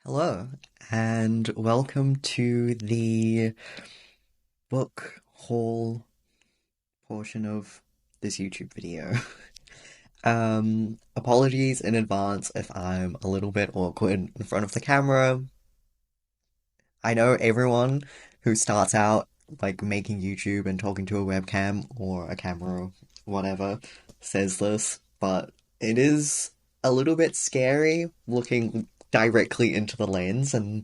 Hello, and welcome to the book haul portion of this YouTube video. Apologies in advance if I'm a little bit awkward in front of the camera. I know everyone who starts out like making YouTube and talking to a webcam or a camera or whatever says this, but it is a little bit scary looking directly into the lens, and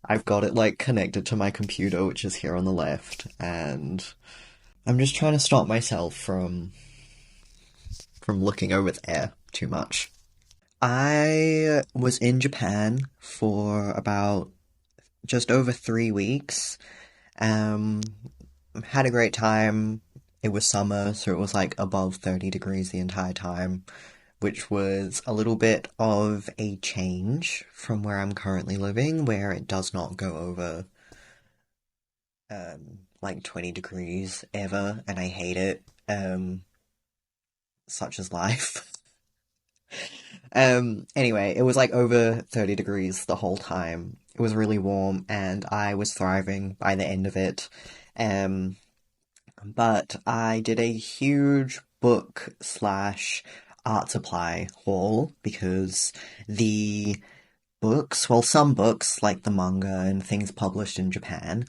I've got it like connected to my computer, which is here on the left, and I'm just trying to stop myself from looking over there too much. I was in Japan for about just over 3 weeks. Um, had a great time. It was summer, so it was like above 30 degrees the entire time, which was a little bit of a change from where I'm currently living, where it does not go over like 20 degrees ever, and I hate it. Such is life. Anyway, it was like over 30 degrees the whole time. It was really warm, and I was thriving by the end of it. Um, but I did a huge book slash art supply haul because the books, well, some books like the manga and things published in Japan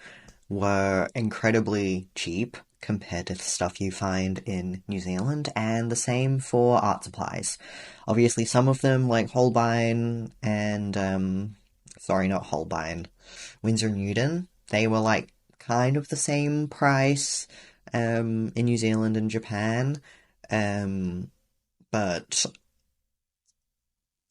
were incredibly cheap compared to the stuff you find in New Zealand, and the same for art supplies. Obviously, some of them, like Holbein and, sorry, not Holbein, Winsor Newton, they were like kind of the same price, in New Zealand and Japan, um, but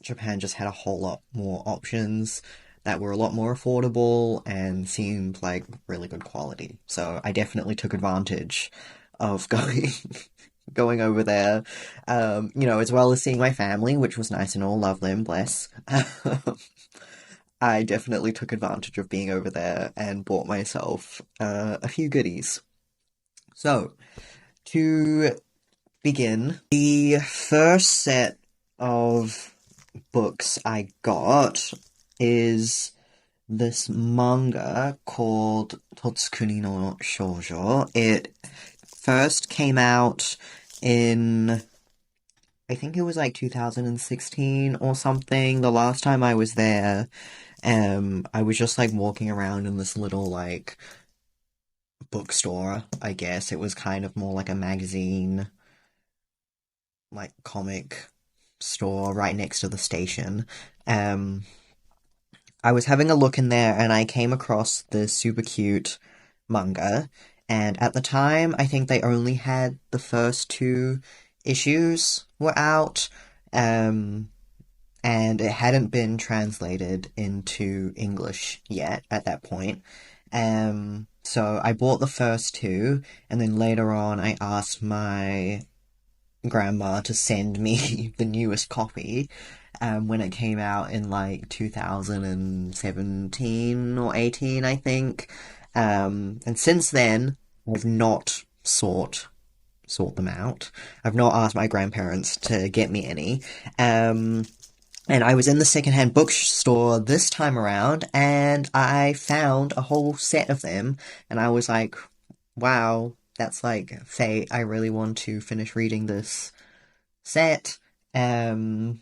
Japan just had a whole lot more options that were a lot more affordable and seemed like really good quality. So I definitely took advantage of going over there, as well as seeing my family, which was nice and all, love them, bless. I definitely took advantage of being over there and bought myself a few goodies. So, to begin, the first set of books I got is this manga called Totsukuni no Shoujo. It first came out in, I think it was like 2016 or something. The last time I was there, I was just like walking around in this little like bookstore, I guess. It was kind of more like a magazine, like comic store right next to the station. Um, I was having a look in there and I came across the super cute manga. And at the time, I think they only had the first two issues were out. Um, and it hadn't been translated into English yet at that point. So I bought the first two, and then later on I asked my grandma to send me the newest copy, when it came out in like 2017 or 18, I think. And since then, I've not sought them out. I've not asked my grandparents to get me any. And I was in the secondhand bookstore this time around, and I found a whole set of them, and I was like, wow, that's like fate. I really want to finish reading this set. So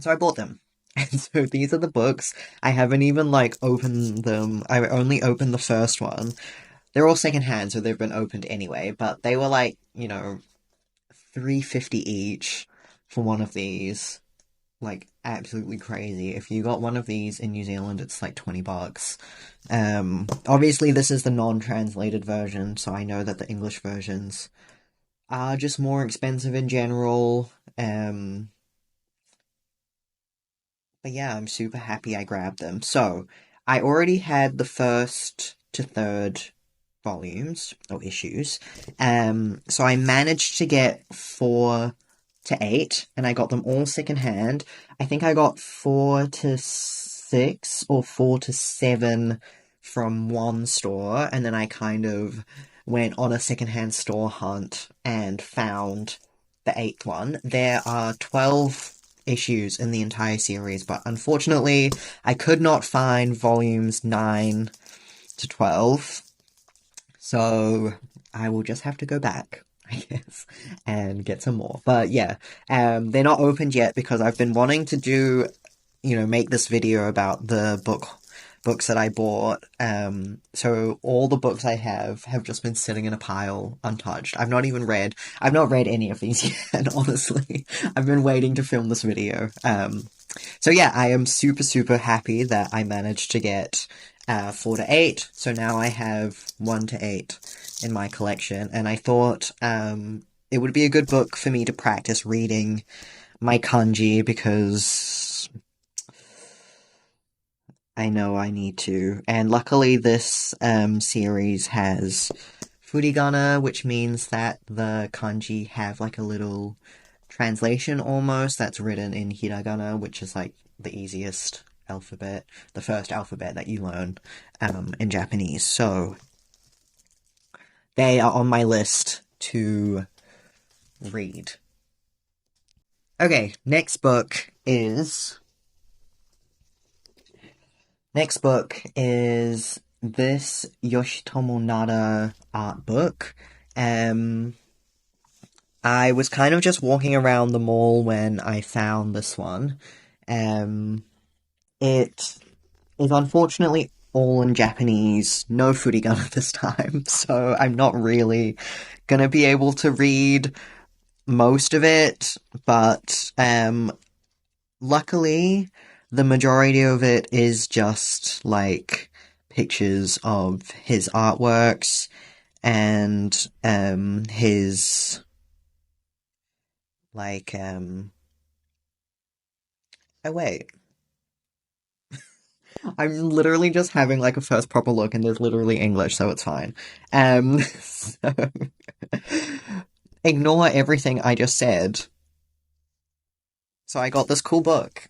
I bought them. And so these are the books. I haven't even like opened them. I only opened the first one. They're all secondhand, so they've been opened anyway, but they were like, 350 each for one of these. Like absolutely crazy. If you got one of these in New Zealand, it's like $20. Obviously this is the non-translated version, so I know that the English versions are just more expensive in general. But yeah, I'm super happy I grabbed them. So, I already had the first to third volumes, or issues. So I managed to get 4 to 8, and I got them all secondhand. I think I got 4 to 6 or 4 to 7 from one store, and then I kind of went on a secondhand store hunt and found the eighth one. There are 12 issues in the entire series, but unfortunately, I could not find volumes 9 to 12, so I will just have to go back, I guess, and get some more. But yeah, they're not opened yet because I've been wanting to do, make this video about the books that I bought. So all the books I have just been sitting in a pile untouched. I've not read any of these yet, honestly. I've been waiting to film this video. So yeah, I am super, super happy that I managed to get 4 to 8. So now I have 1 to 8 in my collection, and I thought it would be a good book for me to practice reading my kanji because I know I need to. And luckily this series has furigana, which means that the kanji have like a little translation almost that's written in hiragana, which is like the easiest alphabet, the first alphabet that you learn in Japanese. So they are on my list to read. Okay, next book is this Yoshihito Tomada art book. I was kind of just walking around the mall when I found this one. It is unfortunately all in Japanese, no furigana this time, so I'm not really gonna be able to read most of it, but luckily the majority of it is just like pictures of his artworks and his like oh wait, I'm literally just having like a first proper look and there's literally English, so it's fine. So ignore everything I just said. So I got this cool book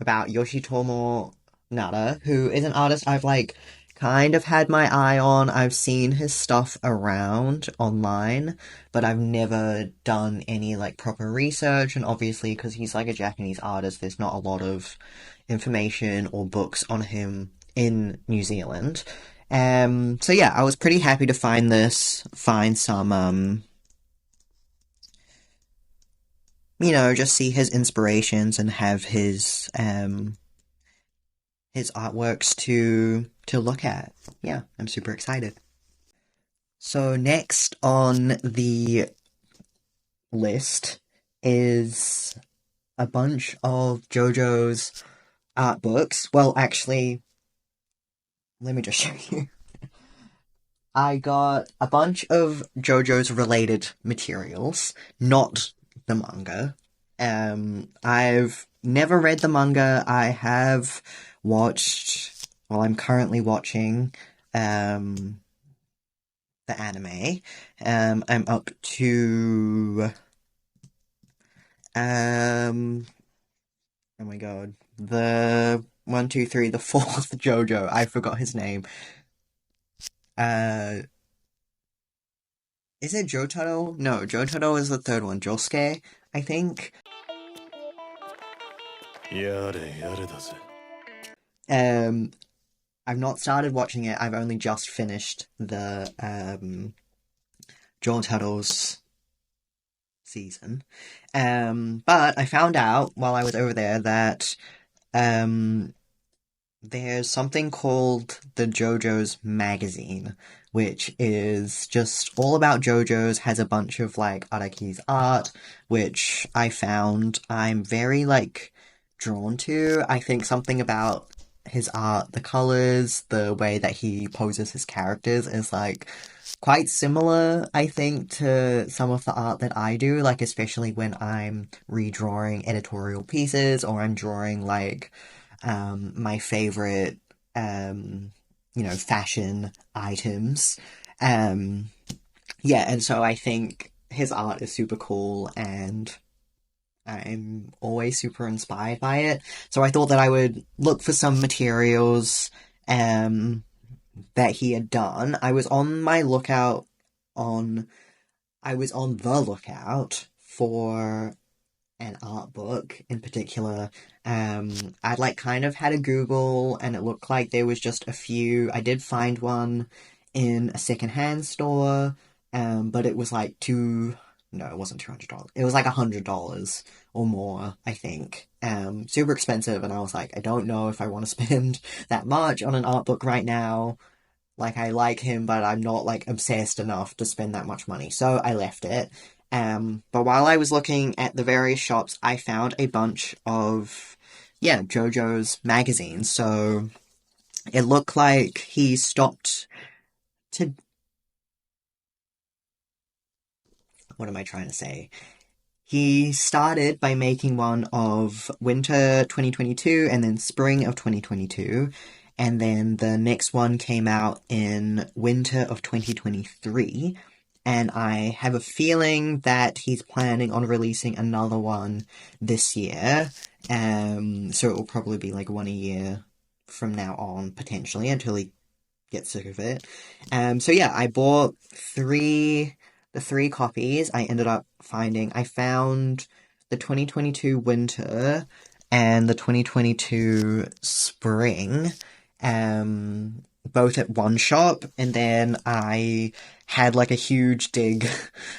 about Yoshitomo Nara, who is an artist I've like kind of had my eye on. I've seen his stuff around online, but I've never done any like proper research, and obviously because he's like a Japanese artist, there's not a lot of information or books on him in New Zealand. So yeah, I was pretty happy to find some just see his inspirations and have his artworks to look at. Yeah, I'm super excited. So next on the list is a bunch of JoJo's art books. Well, actually, let me just show you. I got a bunch of JoJo's related materials, not the manga. I've never read the manga. I have I'm currently watching, the anime. I'm up to, oh my god, the 1, 2, 3, the fourth JoJo. I forgot his name. Is it Jotaro? No, Jotaro is the third one. Josuke, I think. I've not started watching it. I've only just finished the Jotaro's season. But I found out while I was over there that there's something called the JoJo's magazine, which is just all about JoJo's, has a bunch of like Araki's art, which I found I'm very like drawn to. I think something about his art, the colors, the way that he poses his characters is like quite similar, I think, to some of the art that I do, like especially when I'm redrawing editorial pieces or I'm drawing like my favorite fashion items. Yeah, and so I think his art is super cool and I'm always super inspired by it. So I thought that I would look for some materials that he had done. I was on the lookout for an art book in particular. I'd like kind of had a Google and it looked like there was just a few. I did find one in a secondhand store, but it was like no, it wasn't $200. It was like $100 or more, I think. Super expensive, and I was like, I don't know if I want to spend that much on an art book right now. Like, I like him, but I'm not, like, obsessed enough to spend that much money. So I left it. But while I was looking at the various shops, I found a bunch of, yeah, JoJo's magazines. So it looked like he stopped to... What am I trying to say? He started by making one of winter 2022 and then spring of 2022. And then the next one came out in winter of 2023. And I have a feeling that he's planning on releasing another one this year. So it will probably be like one a year from now on, potentially, until he gets sick of it. So yeah, I bought the three copies I ended up finding. I found the 2022 winter and the 2022 spring, both at one shop, and then I had like a huge dig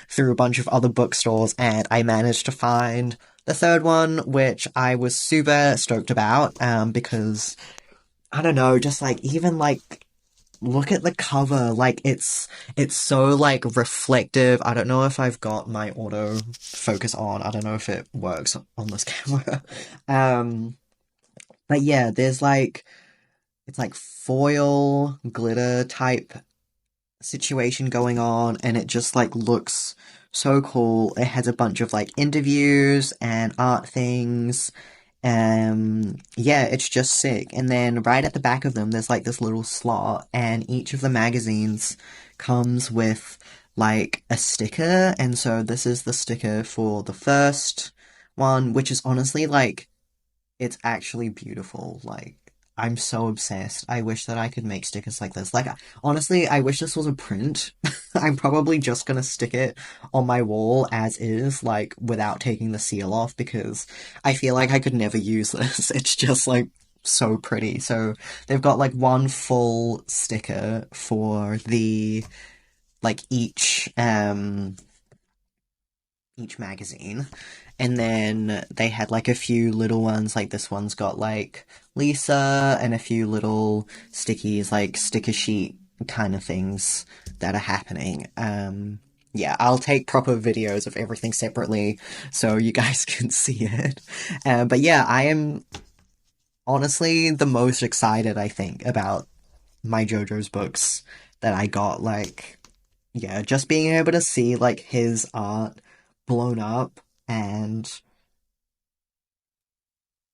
through a bunch of other bookstores, and I managed to find the third one, which I was super stoked about, because, I don't know, just like, even like, look at the cover, like, it's so, like, reflective. I don't know if I've got my auto focus on, I don't know if it works on this camera, but yeah, there's like, it's like foil glitter type situation going on, and it just like looks so cool. It has a bunch of like interviews and art things. Yeah, it's just sick. And then right at the back of them, there's like this little slot, and each of the magazines comes with like a sticker. And so this is the sticker for the first one, which is honestly like, it's actually beautiful. Like, I'm so obsessed. I wish that I could make stickers like this. Like, honestly, I wish this was a print. I'm probably just gonna stick it on my wall as is, like, without taking the seal off, because I feel like I could never use this. It's just, like, so pretty. So, they've got, like, one full sticker for the, like, each magazine. And then they had like a few little ones, like this one's got like Lisa and a few little stickies, like sticker sheet kind of things that are happening. Yeah, I'll take proper videos of everything separately so you guys can see it. But yeah, I am honestly the most excited, I think, about my JoJo's books that I got. Like, yeah, just being able to see like his art blown up and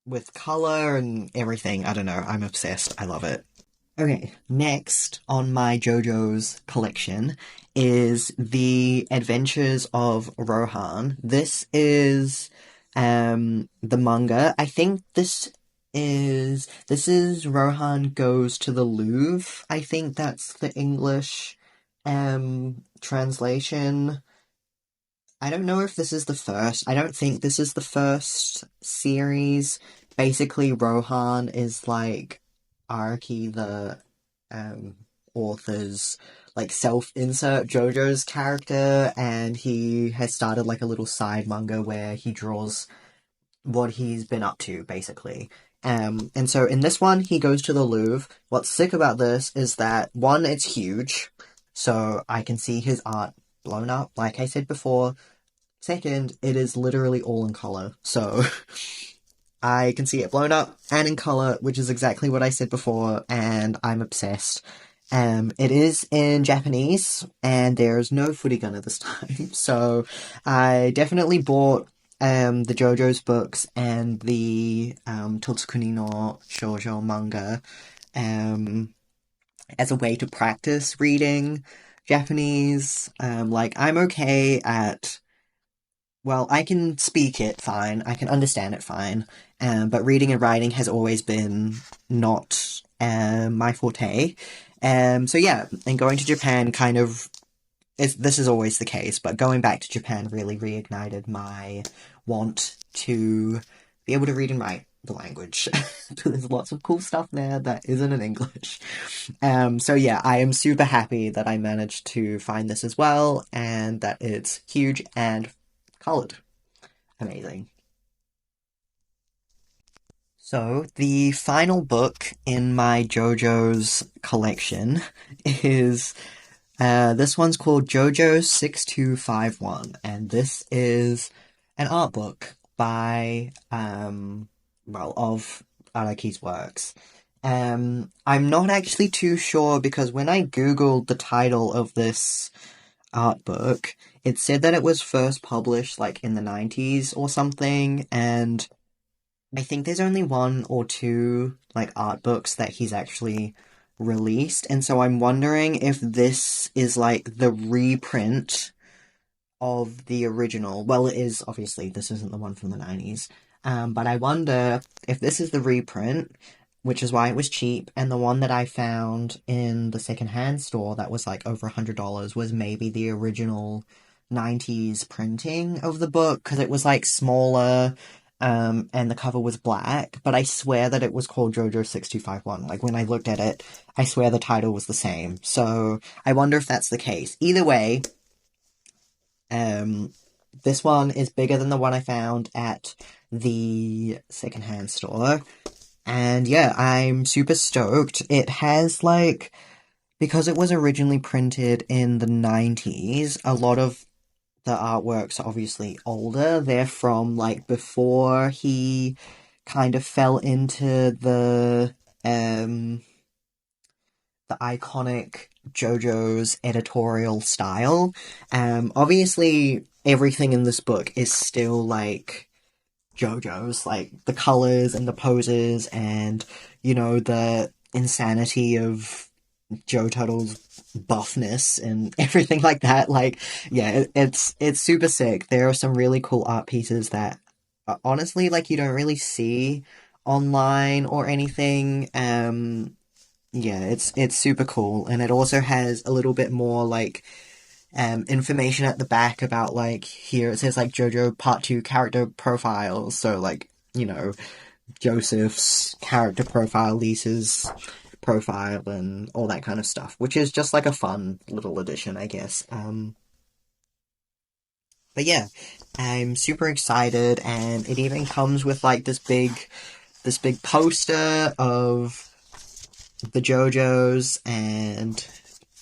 with color and everything. I don't know, I'm obsessed. I love it. Okay, next on my JoJo's collection is The Adventures of Rohan. This is the manga. I think this is Rohan Goes to the Louvre. I think that's the English translation. I don't know if this is the first. I don't think this is the first series. Basically, Rohan is like Araki, the author's like self-insert JoJo's character, and he has started like a little side manga where he draws what he's been up to, basically. And so in this one, he goes to the Louvre. What's sick about this is that, one, it's huge, so I can see his art blown up, like I said before. Second, it is literally all in color, so I can see it blown up and in color, which is exactly what I said before, and I'm obsessed. It is in Japanese, and there's no furigana this time, so I definitely bought the JoJo's books and the Totsukuni no Shoujo manga as a way to practice reading Japanese. Like, I'm okay at... Well, I can speak it fine, I can understand it fine, but reading and writing has always been not my forte. So yeah, and going to Japan kind of... this is always the case, but going back to Japan really reignited my want to be able to read and write the language. There's lots of cool stuff there that isn't in English. So yeah, I am super happy that I managed to find this as well, and that it's huge and colored. Amazing. So, the final book in my JoJo's collection is this one's called JoJo 6251, and this is an art book by, well, of Araki's works. I'm not actually too sure because when I googled the title of this art book, it said that it was first published like in the 90s or something, and I think there's only one or two like art books that he's actually released, and so I'm wondering if this is like the reprint of the original. Well, it is obviously this isn't the one from the 90s. But I wonder if this is the reprint, which is why it was cheap, and the one that I found in the secondhand store that was like over $100 was maybe the original 90s printing of the book because it was like smaller and the cover was black, but I swear that it was called JoJo 6251. Like, when I looked at it, I swear the title was the same. So, I wonder if that's the case. Either way, this one is bigger than the one I found at the secondhand store. And yeah, I'm super stoked. It has, like, because it was originally printed in the 90s, a lot of the artworks are obviously older. They're from like before he kind of fell into the iconic JoJo's editorial style. Obviously everything in this book is still like JoJo's, like the colors and the poses and the insanity of Joe Turtle's buffness and everything like that. Like, yeah, it's super sick. There are some really cool art pieces that honestly, like, you don't really see online or anything. Yeah, it's super cool, and it also has a little bit more like information at the back about like here it says like JoJo Part 2 character profiles. So like, Joseph's character profile, Lisa's profile, and all that kind of stuff, which is just like a fun little addition, I guess. But yeah, I'm super excited, and it even comes with like this big poster of the JoJos, and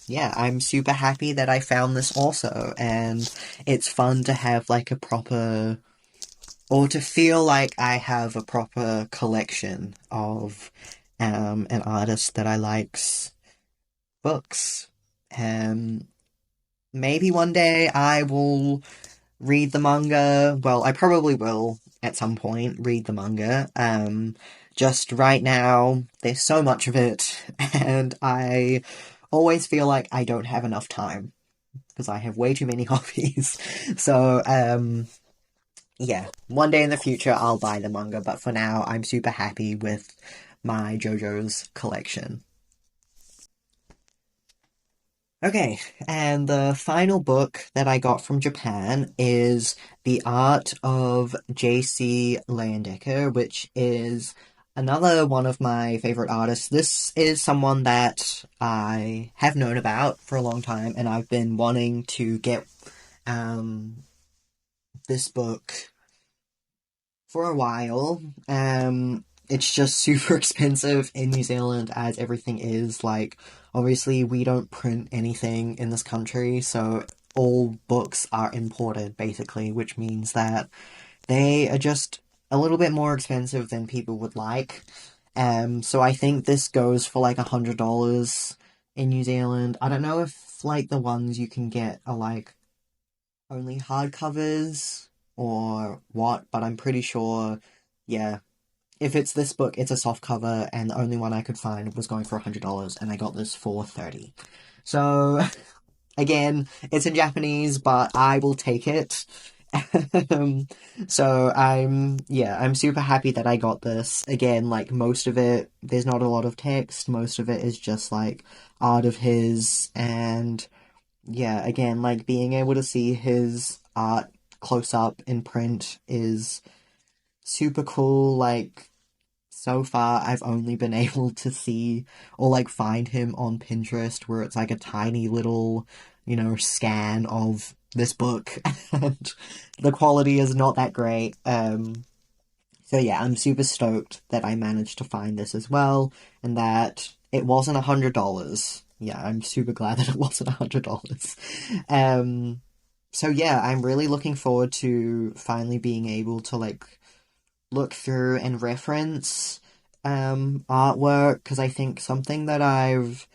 yeah, I'm super happy that I found this also, and it's fun to have like a proper, or to feel like I have a proper collection of an artist that I likes books. Um, Maybe one day I will read the manga. Well, I probably will at some point read the manga. Just right now, there's so much of it, and I always feel like I don't have enough time because I have way too many hobbies. So, yeah, one day in the future I'll buy the manga, but for now I'm super happy with my JoJo's collection. Okay, and the final book that I got from Japan is The Art of J.C. Leyendecker, which is another one of my favorite artists. This is someone that I have known about for a long time, and I've been wanting to get um, this book for a while. It's just super expensive in New Zealand, as everything is. Like, obviously, we don't print anything in this country, so all books are imported, basically, which means that they are just a little bit more expensive than people would like. So I think this goes for like $100 in New Zealand. I don't know if like the ones you can get are like only hardcovers or what, but I'm pretty sure, yeah, if it's this book, it's a soft cover, and the only one I could find was going for $100, and I got this for 30. So, again, it's in Japanese, but I will take it. Um, so I'm super happy that I got this. Again, like, most of it, there's not a lot of text, most of it is just like art of his, and yeah, again, like being able to see his art close up in print is super cool. Like, so far, I've only been able to see or like find him on Pinterest where it's like a tiny little, scan of this book, and the quality is not that great. So yeah, I'm super stoked that I managed to find this as well, and that it wasn't $100. Yeah, I'm super glad that it wasn't $100. Um, so yeah, I'm really looking forward to finally being able to like look through and reference artwork, because I think something that I've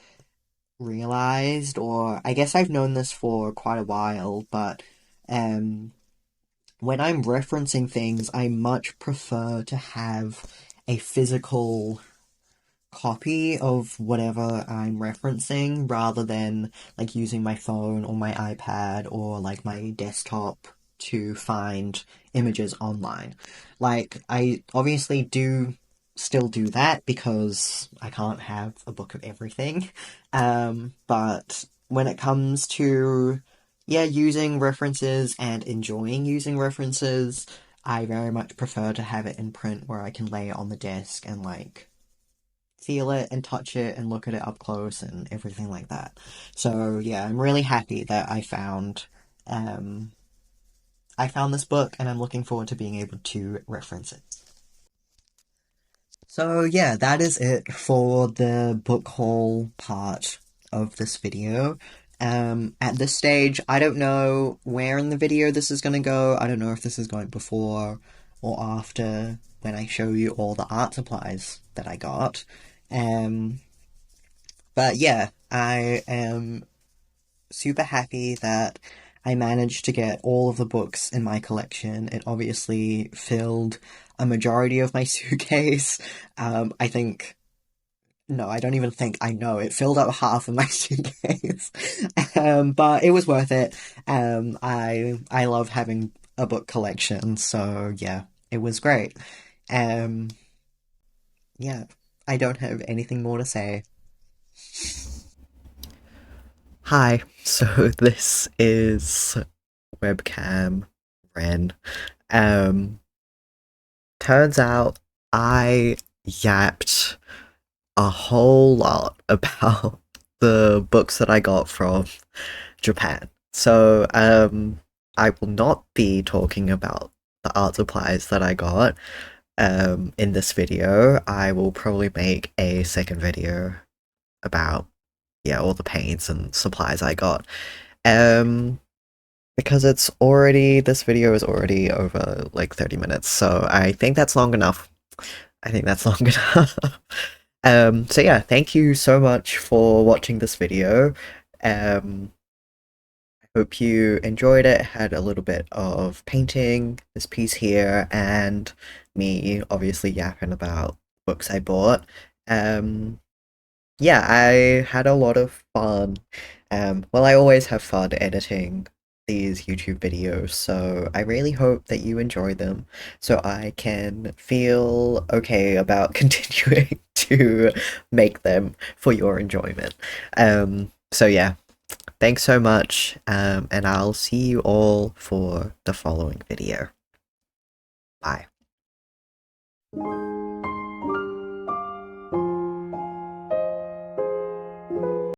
realized, or I guess I've known this for quite a while, but um when I'm referencing things, I much prefer to have a physical copy of whatever I'm referencing rather than like using my phone or my iPad or like my desktop to find images online. Like, I obviously do still do that because I can't have a book of everything. But when it comes to, yeah, using references and enjoying using references, I very much prefer to have it in print where I can lay it on the desk and like feel it and touch it and look at it up close and everything like that. So yeah, I'm really happy that um I found this book, and I'm looking forward to being able to reference it. So yeah, that is it for the book haul part of this video. At this stage, I don't know where in the video this is gonna go. I don't know if this is going before or after when I show you all the art supplies that I got. Um, but yeah, I am super happy that I managed to get all of the books in my collection. It obviously filled a majority of my suitcase. I think, no, I don't even think, I know it filled up half of my suitcase. But it was worth it. I love having a book collection, so yeah, it was great. Um, yeah, I don't have anything more to say. Hi, so this is webcam Ren. Um, Turns out I yapped a whole lot about the books that I got from Japan. So, I will not be talking about the art supplies that I got, in this video. I will probably make a second video about, yeah, all the paints and supplies I got. Um, because this video is already over like 30 minutes, so I think that's long enough. I think that's long enough. So yeah, thank you so much for watching this video. I hope you enjoyed it. Had a little bit of painting, this piece here, and me obviously yapping about books I bought. Um, yeah, I had a lot of fun. Well, I always have fun editing these YouTube videos, so I really hope that you enjoy them so I can feel okay about continuing to make them for your enjoyment. So yeah, thanks so much, and I'll see you all for the following video. Bye.